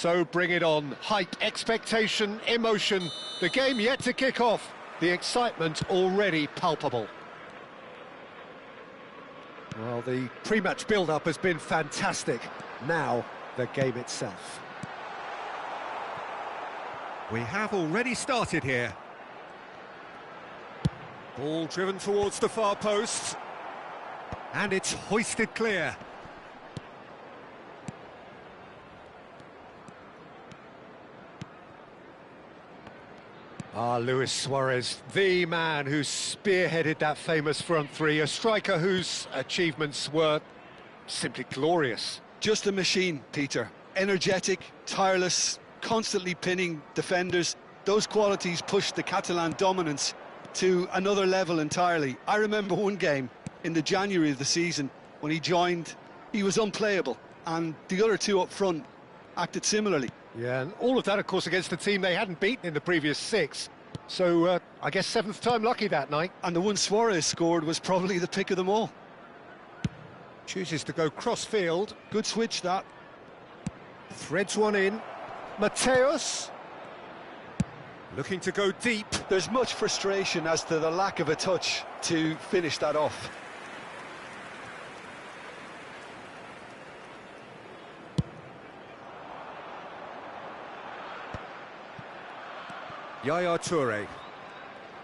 So bring it on. Hype, expectation, emotion. The game yet to kick off. The excitement already palpable. Well, the pre-match build-up has been fantastic. Now, the game itself. We have already started here. Ball driven towards the far post. And it's hoisted clear. Luis Suarez, the man who spearheaded that famous front three, a striker whose achievements were simply glorious. Just a machine, Peter. Energetic, tireless, constantly pinning defenders. Those qualities pushed the Catalan dominance to another level entirely. I remember one game in the January of the season when he joined, he was unplayable, and the other two up front acted similarly. Yeah, and all of that, of course, against the team they hadn't beaten in the previous 6. So, I guess 7th time lucky that night. And the one Suarez scored was probably the pick of them all. Chooses to go cross-field. Good switch, that. Threads one in. Mateus. Looking to go deep. There's much frustration as to the lack of a touch to finish that off. Yaya Toure.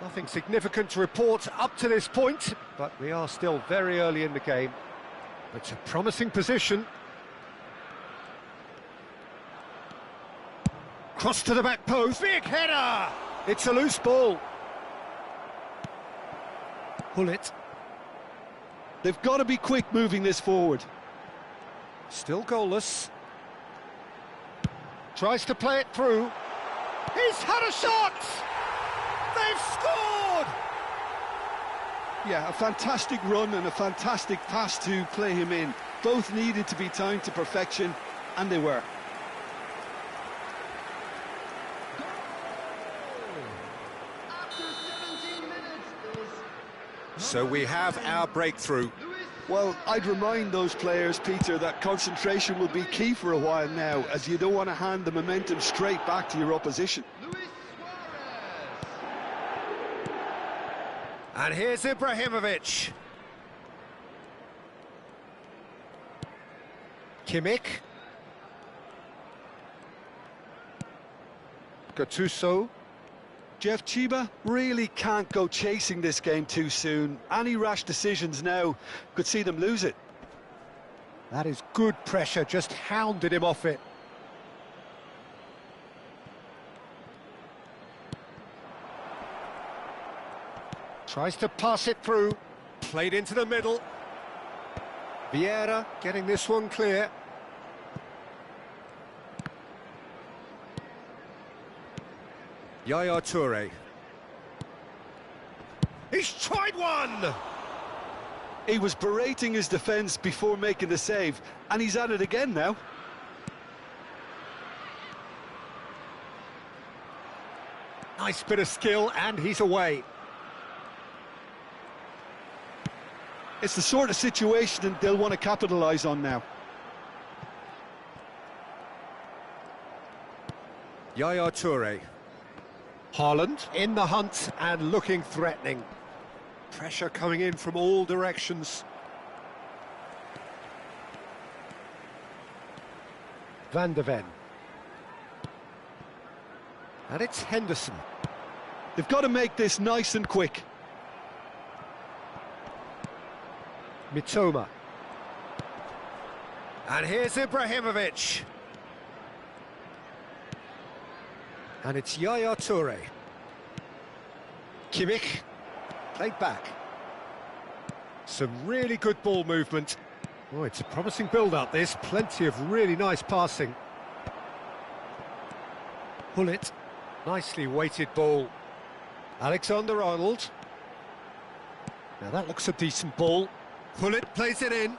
Nothing significant to report up to this point, but we are still very early in the game. It's a promising position. Cross to the back post. Big header! It's a loose ball. Pull it. They've got to be quick moving this forward. Still goalless. Tries to play it through. He's had a shot! They've scored! Yeah, a fantastic run and a fantastic pass to play him in. Both needed to be timed to perfection, and they were. So we have our breakthrough. Well, I'd remind those players, Peter, that concentration will be key for a while now, as you don't want to hand the momentum straight back to your opposition. And here's Ibrahimovic. Kimmich. Gattuso. Jeff Chiba really can't go chasing this game too soon. Any rash decisions now could see them lose it. That is good pressure, just hounded him off it. Tries to pass it through, played into the middle. Vieira getting this one clear. Yaya Toure. He's tried one! He was berating his defence before making the save, and he's at it again now. Nice bit of skill, and he's away. It's the sort of situation that they'll want to capitalise on now. Yaya Toure. Haaland in the hunt and looking threatening. Pressure coming in from all directions. Van de Ven. And it's Henderson. They've got to make this nice and quick. Mitoma. And here's Ibrahimovic. And it's Yaya Toure. Kimmich. Played back. Some really good ball movement. Oh, it's a promising build-up, this. Plenty of really nice passing. Pull it. Nicely weighted ball. Alexander Arnold. Now that looks a decent ball. Pull it, plays it in.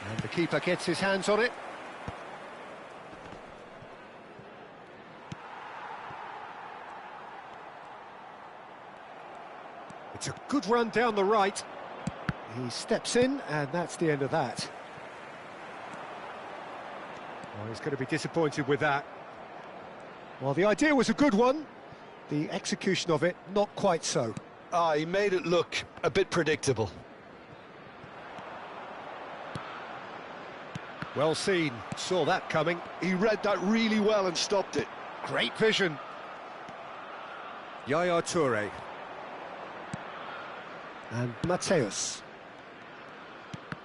And the keeper gets his hands on it. It's a good run down the right. He steps in, and that's the end of that. Oh, he's going to be disappointed with that. Well, the idea was a good one. The execution of it, not quite so. Ah, he made it look a bit predictable. Well seen, saw that coming. He read that really well and stopped it. Great vision. Yaya Toure. And Mateus.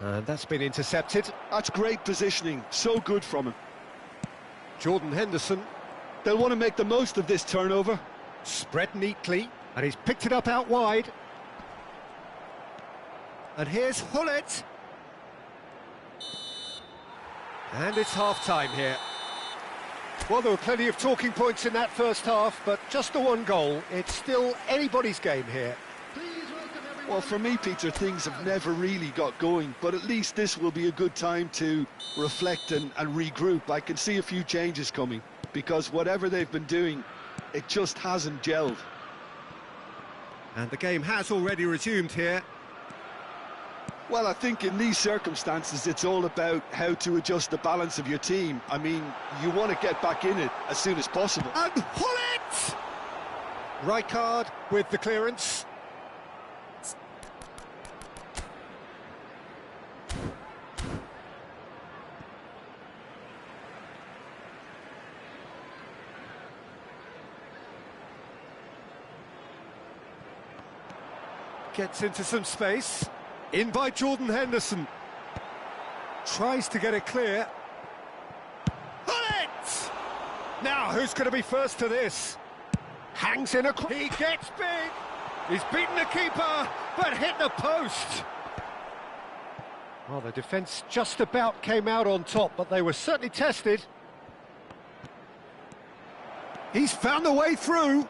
And that's been intercepted. That's great positioning, so good from him. Jordan Henderson. They'll want to make the most of this turnover. Spread neatly, and he's picked it up out wide. And here's Hullet. And it's half-time here. Well, there were plenty of talking points in that first half, but just the one goal. It's still anybody's game here. Well, for me, Peter, things have never really got going, but at least this will be a good time to reflect and regroup. I can see a few changes coming, because whatever they've been doing, it just hasn't gelled. And the game has already resumed here. Well, I think in these circumstances, it's all about how to adjust the balance of your team. I mean, you want to get back in it as soon as possible. And Hullet! Rijkaard with the clearance. Gets into some space. In by Jordan Henderson. Tries to get it clear. Hullet! Now, who's going to be first to this? Hangs in a... He gets big! He's beaten the keeper, but hit the post! Well, the defence just about came out on top, but they were certainly tested. He's found a way through.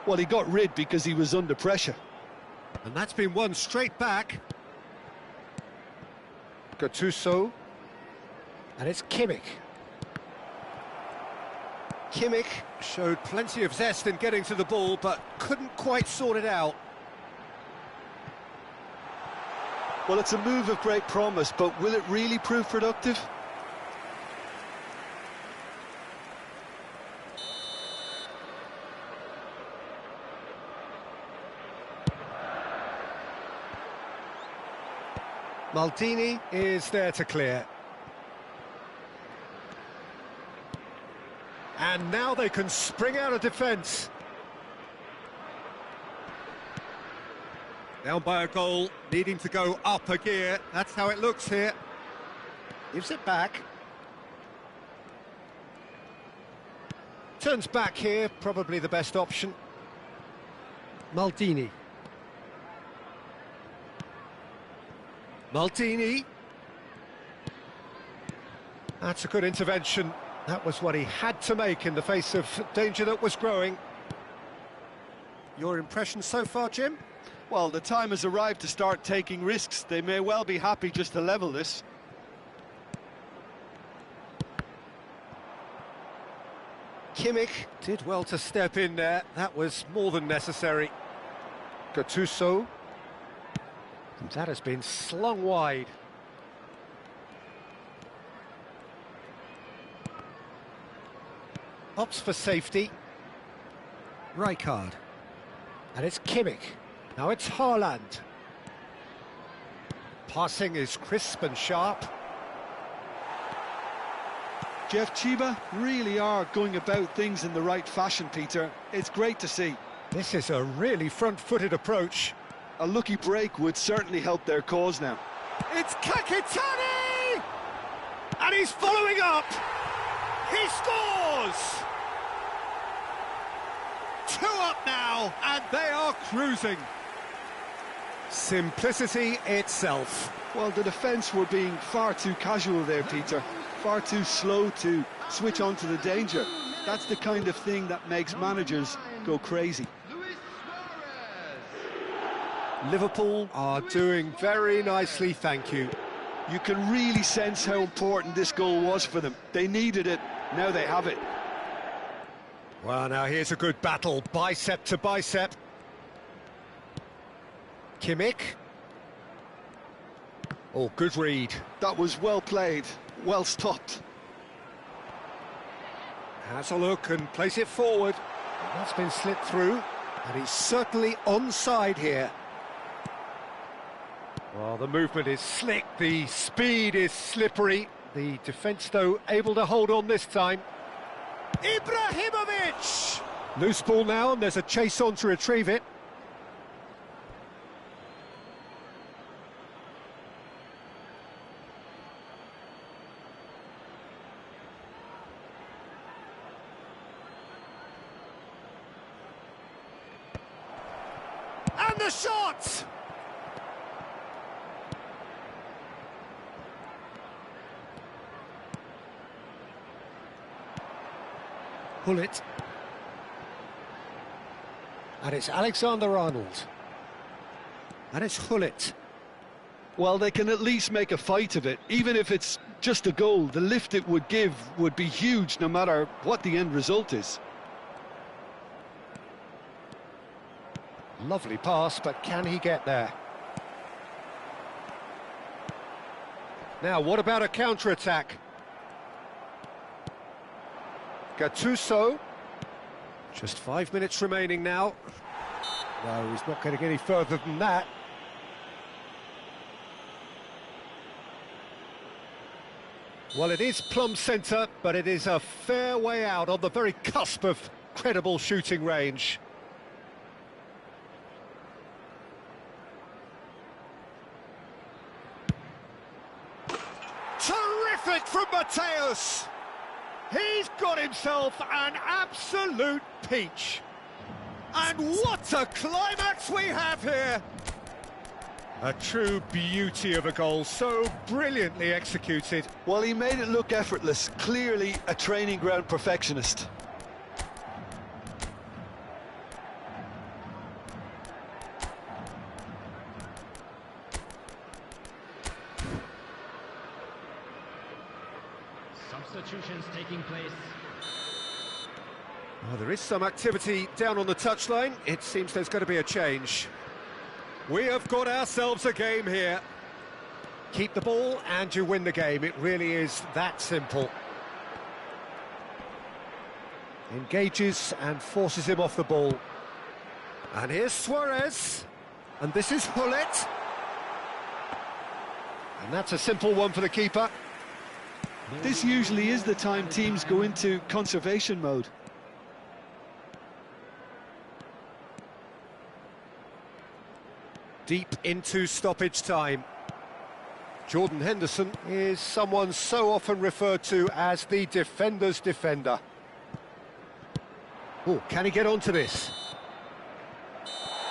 Well, he got rid because he was under pressure. And that's been won straight back. Gattuso. And it's Kimmich. Kimmich showed plenty of zest in getting to the ball, but couldn't quite sort it out. Well, it's a move of great promise, but will it really prove productive? Maldini is there to clear. And now they can spring out of defence. Down by a goal, needing to go up a gear. That's how it looks here. Gives it back. Turns back here, probably the best option. Maldini. Maldini. That's a good intervention. That was what he had to make in the face of danger that was growing. Your impression so far, Jim? Well, the time has arrived to start taking risks. They may well be happy just to level this. Kimmich did well to step in there. That was more than necessary. Gattuso. And that has been slung wide. Opts for safety. Rijkaard. And it's Kimmich. Now it's Haaland. Passing is crisp and sharp. Jeff, Chiba really are going about things in the right fashion, Peter. It's great to see. This is a really front-footed approach. A lucky break would certainly help their cause now. It's Kakitani! And he's following up! He scores! 2 up now, and they are cruising. Simplicity itself. Well, the defence were being far too casual there, Peter. Far too slow to switch on to the danger. That's the kind of thing that makes managers go crazy. Liverpool are doing very nicely, thank you. You can really sense how important this goal was for them. They needed it, now they have it. Well, now here's a good battle, bicep to bicep. Kimmich. Oh, good read. That was well played, well stopped. Has a look and plays it forward. And that's been slipped through, and he's certainly onside here. Well, the movement is slick, the speed is slippery. The defence, though, able to hold on this time. Ibrahimovic! Loose ball now, and there's a chase on to retrieve it. And the shot! Hullet. And it's Alexander-Arnold. And it's Hullet. Well, they can at least make a fight of it. Even if it's just a goal, the lift it would give would be huge no matter what the end result is. Lovely pass, but can he get there? Now, what about a counter-attack? Gattuso. Just 5 minutes remaining now. No, he's not getting any further than that. Well, it is plumb centre, but it is a fair way out on the very cusp of credible shooting range. Terrific from Mateus! He's got himself an absolute peach. And what a climax we have here! A true beauty of a goal, so brilliantly executed. Well, he made it look effortless, clearly a training ground perfectionist. Substitutions taking place. Well, there is some activity down on the touchline. It seems there's going to be a change. We have got ourselves a game here. Keep the ball and you win the game. It really is that simple. Engages and forces him off the ball. And here's Suarez. And this is Hullet. And that's a simple one for the keeper. This usually is the time teams go into conservation mode. Deep into stoppage time. Jordan Henderson is someone so often referred to as the defender's defender. Oh, can he get onto this?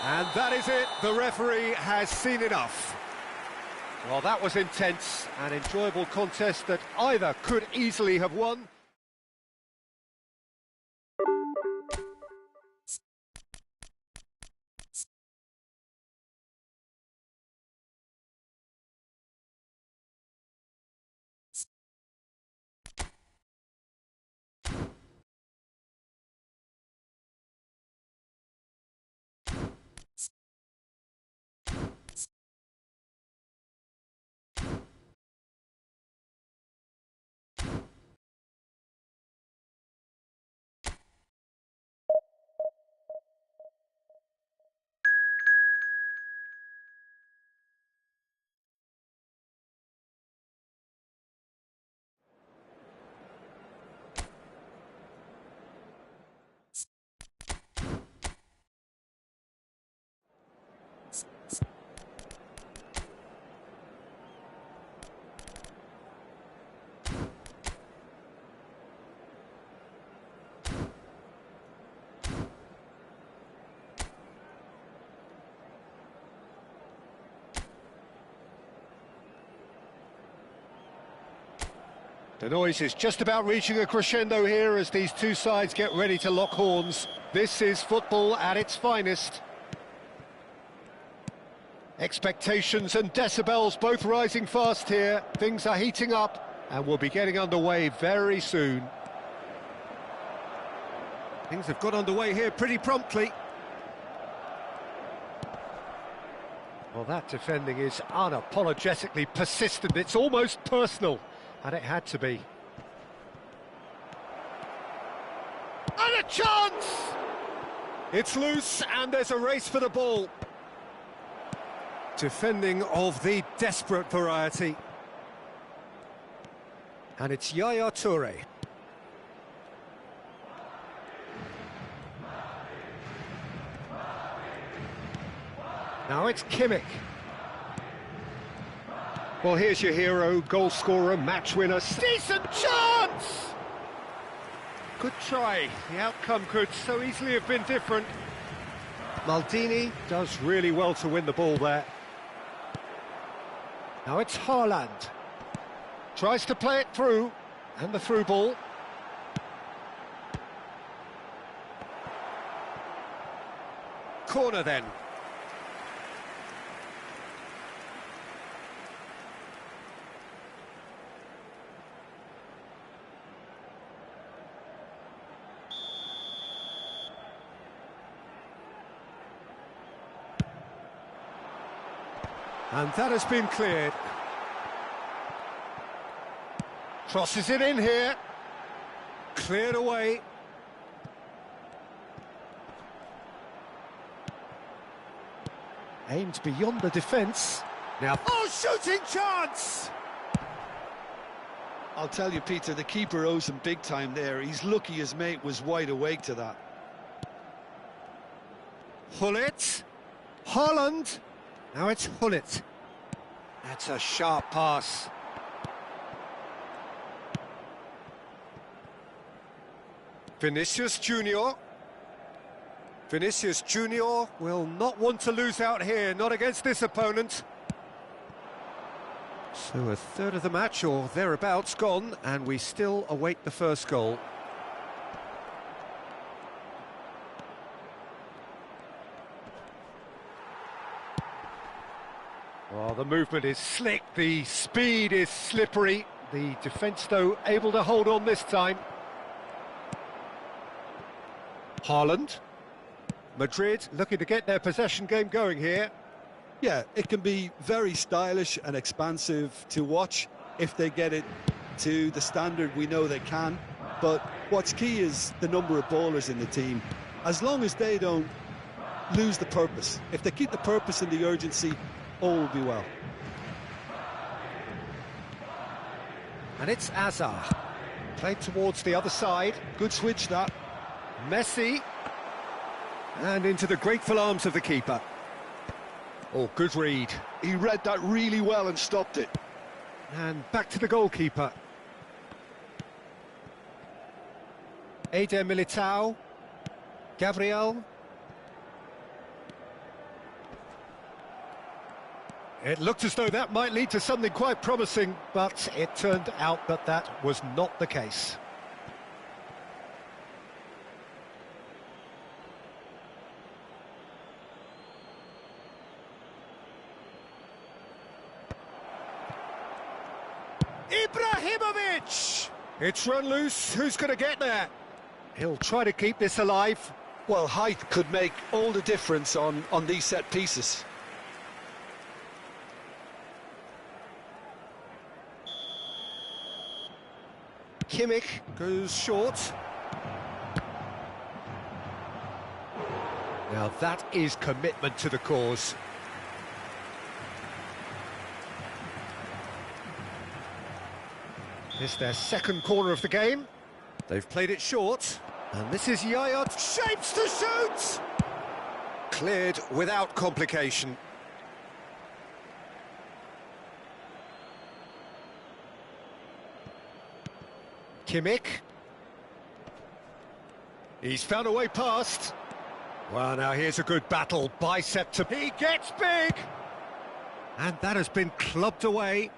And that is it. The referee has seen enough. Well, that was intense, an enjoyable contest that either could easily have won. The noise is just about reaching a crescendo here as these two sides get ready to lock horns. This is football at its finest. Expectations and decibels both rising fast here. Things are heating up and we'll be getting underway very soon. Things have got underway here pretty promptly. Well, that defending is unapologetically persistent. It's almost personal, and it had to be. And a chance! It's loose, and there's a race for the ball. Defending of the desperate variety. And it's Yaya Toure. Now it's Kimmich. Well, here's your hero, goal scorer, match winner. Decent chance! Good try. The outcome could so easily have been different. Maldini does really well to win the ball there. Now it's Haaland. Tries to play it through, and the through ball. Corner then. And that has been cleared. Crosses it in here. Cleared away. Aimed beyond the defence. Now, oh, shooting chance! I'll tell you, Peter, the keeper owes him big time there. He's lucky his mate was wide awake to that. Hullet. Haaland. Now it's Hullet. That's a sharp pass. Vinicius Junior. Vinicius Junior will not want to lose out here, not against this opponent. So a third of the match or thereabouts gone, and we still await the first goal. Well, the movement is slick, the speed is slippery. The defence, though, able to hold on this time. Haaland. Madrid looking to get their possession game going here. Yeah, it can be very stylish and expansive to watch if they get it to the standard we know they can. But what's key is the number of ballers in the team. As long as they don't lose the purpose, if they keep the purpose and the urgency, all will be well. And it's Azar. Played towards the other side. Good switch, that. Messi. And into the grateful arms of the keeper. Oh, good read. He read that really well and stopped it. And back to the goalkeeper. Eder Militao. Gabriel. It looked as though that might lead to something quite promising, but it turned out that that was not the case. Ibrahimovic! It's run loose, who's going to get there? He'll try to keep this alive. Well, height could make all the difference on these set pieces. Kimmich goes short. Now that is commitment to the cause. This their second corner of the game. They've played it short. And this is Yaya. Shapes to shoot! Cleared without complication. Kimmich. He's found a way past. Well, now here's a good battle. Bicep to... He gets big! And that has been clubbed away.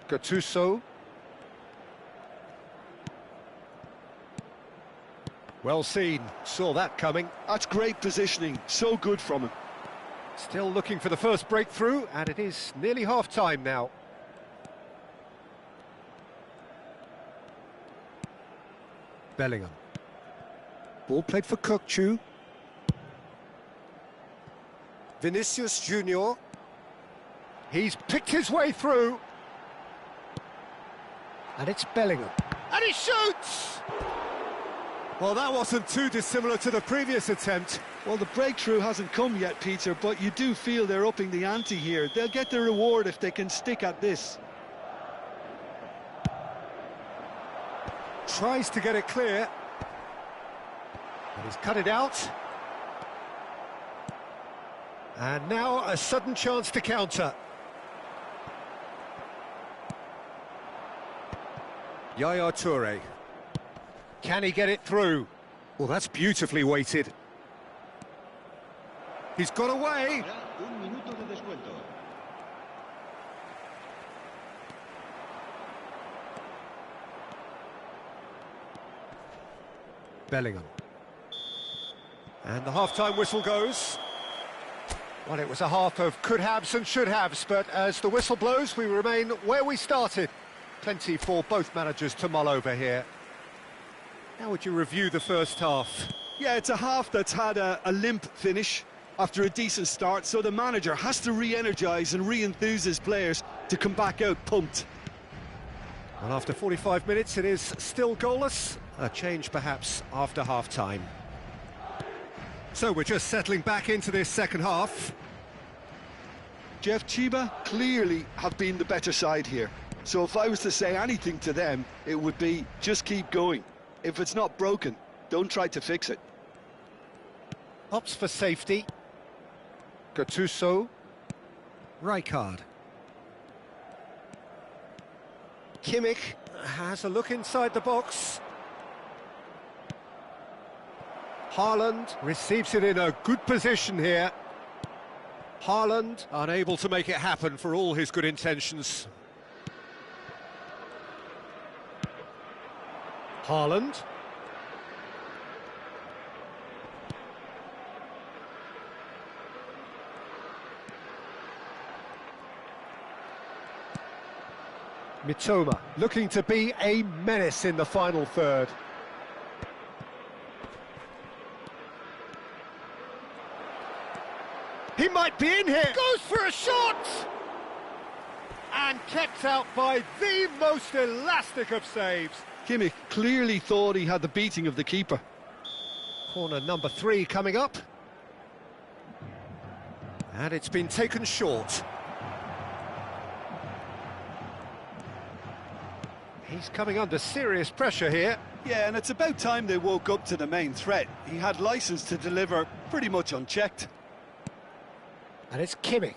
Gattuso. Well seen. Saw that coming. That's great positioning. So good from him. Still looking for the first breakthrough, and it is nearly half-time now. Bellingham. Ball played for Kökçü. Vinicius Junior. He's picked his way through. And it's Bellingham. And he shoots! Well, that wasn't too dissimilar to the previous attempt. Well, the breakthrough hasn't come yet, Peter, but you do feel they're upping the ante here. They'll get the reward if they can stick at this. Tries to get it clear. And he's cut it out. And now a sudden chance to counter. Yaya Toure. Can he get it through? Well, that's beautifully weighted. He's got away. Un minuto de descuento. Bellingham. And the half-time whistle goes. Well, it was a half of could-haves and should-haves, but as the whistle blows, we remain where we started. Plenty for both managers to mull over here. How would you review the first half? Yeah, it's a half that's had a limp finish after a decent start, so the manager has to re-energise and re-enthuse his players to come back out pumped. Well, after 45 minutes, it is still goalless. A change, perhaps, after half-time. So we're just settling back into this second half. Jeff, Chiba clearly have been the better side here. So if I was to say anything to them, it would be just keep going. If it's not broken, don't try to fix it. Opts for safety. Gattuso. Rijkaard. Kimmich has a look inside the box. Haaland receives it in a good position here. Haaland unable to make it happen for all his good intentions. Haaland. Mitoma looking to be a menace in the final third. He might be in here. Goes for a shot! And kept out by the most elastic of saves. Kimmich clearly thought he had the beating of the keeper. Corner number 3 coming up. And it's been taken short. He's coming under serious pressure here. Yeah, and it's about time they woke up to the main threat. He had licence to deliver pretty much unchecked. And it's Kimmich.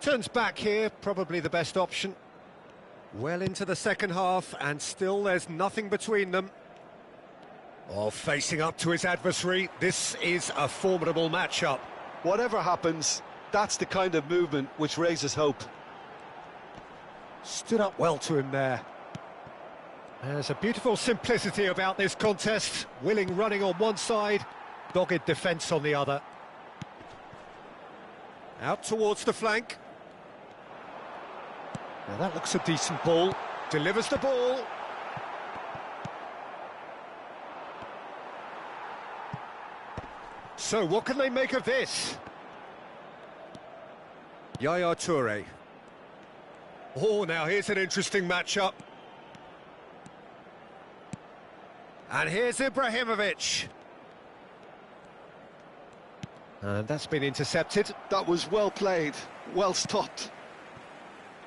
Turns back here, probably the best option. Well into the second half, and still there's nothing between them. Oh, facing up to his adversary, this is a formidable matchup. Whatever happens, that's the kind of movement which raises hope. Stood up well to him there. There's a beautiful simplicity about this contest. Willing running on one side, dogged defence on the other. Out towards the flank. Now that looks a decent ball. Delivers the ball. So what can they make of this? Yaya Toure. Oh, now here's an interesting matchup. And here's Ibrahimovic. And that's been intercepted. That was well played, well stopped.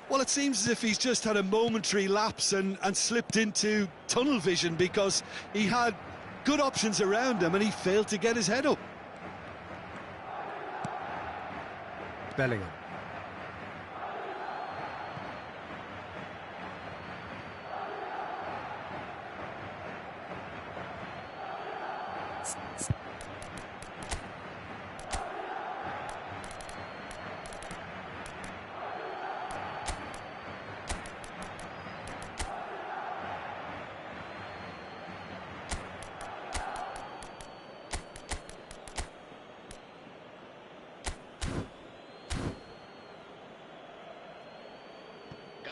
Well, it seems as if he's just had a momentary lapse and slipped into tunnel vision because he had good options around him and he failed to get his head up. Bellingham.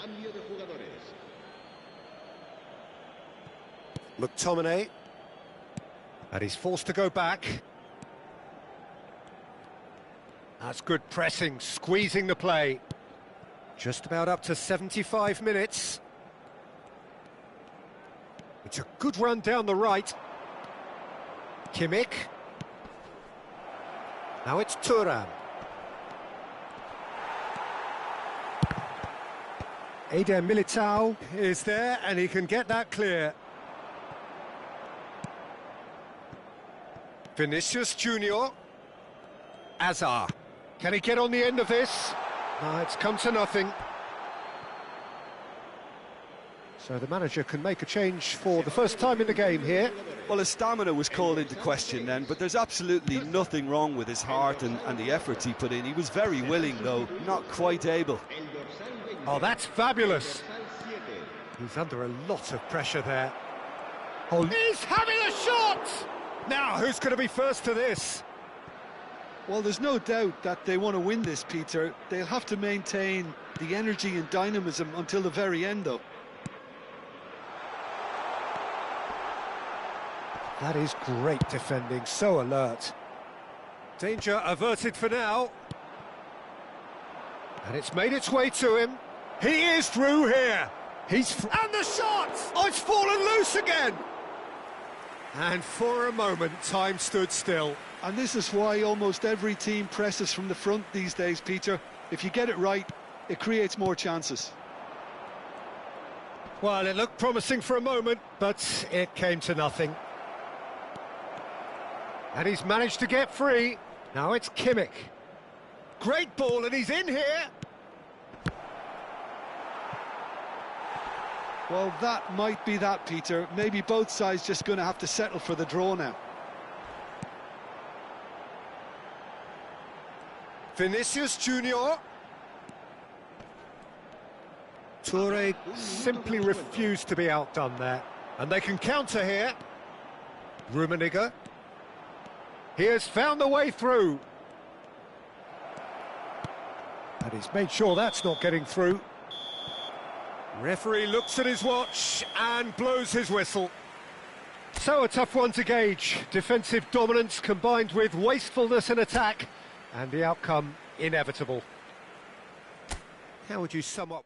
Cambio de jugadores. McTominay. And he's forced to go back. That's good pressing, squeezing the play. Just about up to 75 minutes. It's a good run down the right. Kimmich. Now it's Thuram. Eder Militao is there, and he can get that clear. Vinicius Junior. Azar. Can he get on the end of this? No, it's come to nothing. So the manager can make a change for the first time in the game here. Well, his stamina was called into question then, but there's absolutely nothing wrong with his heart and the efforts he put in. He was very willing, though, not quite able. Oh, that's fabulous. He's under a lot of pressure there. Oh, he's having a shot! Now, who's going to be first to this? Well, there's no doubt that they want to win this, Peter. They'll have to maintain the energy and dynamism until the very end, though. That is great defending, so alert. Danger averted for now. And it's made its way to him. He is through here. And the shot! Oh, it's fallen loose again! And for a moment, time stood still. And this is why almost every team presses from the front these days, Peter. If you get it right, it creates more chances. Well, it looked promising for a moment, but it came to nothing. And he's managed to get free. Now it's Kimmich. Great ball, and he's in here. Well, that might be that, Peter. Maybe both sides just going to have to settle for the draw now. Vinicius Junior. Toure simply refused to be outdone there. And they can counter here. Rummenigge. He has found the way through. And he's made sure that's not getting through. Referee looks at his watch and blows his whistle. So a tough one to gauge. Defensive dominance combined with wastefulness in attack, and the outcome inevitable. How would you sum up